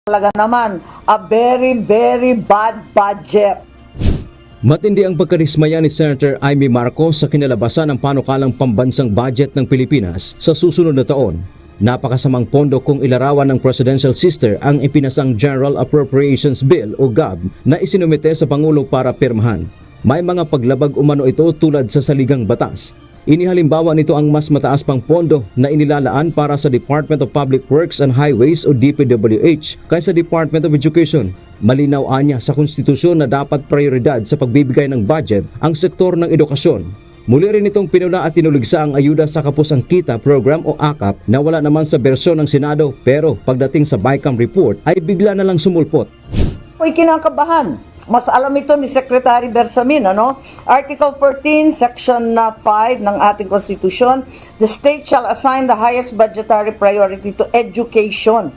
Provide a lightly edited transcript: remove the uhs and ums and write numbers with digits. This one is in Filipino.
Talaga naman, a very, very bad budget. Matindi ang pagkarismaya ni Senator Amy Marcos sa kinalabasan ng panukalang pambansang budget ng Pilipinas sa susunod na taon. Napakasamang pondo kung ilarawan ng Presidential Sister ang ipinasang General Appropriations Bill o GAB na isinumite sa Pangulo para pirmahan. May mga paglabag umano ito tulad sa saligang batas. Inihalimbawa nito ang mas mataas pang pondo na inilalaan para sa Department of Public Works and Highways o DPWH kaysa Department of Education. Malinaw anya sa konstitusyon na dapat prioridad sa pagbibigay ng budget ang sektor ng edukasyon. Muli rin itong pinuna at tinuligsa ang Ayuda sa Kapusang Kita Program o AKAP na wala naman sa bersyon ng Senado pero pagdating sa BICAM report ay bigla na lang sumulpot. Uy, kinakabahan. Mas alam ito ni Secretary Bersamin, ano? Article 14, Section 5 ng ating Konstitusyon, the state shall assign the highest budgetary priority to education.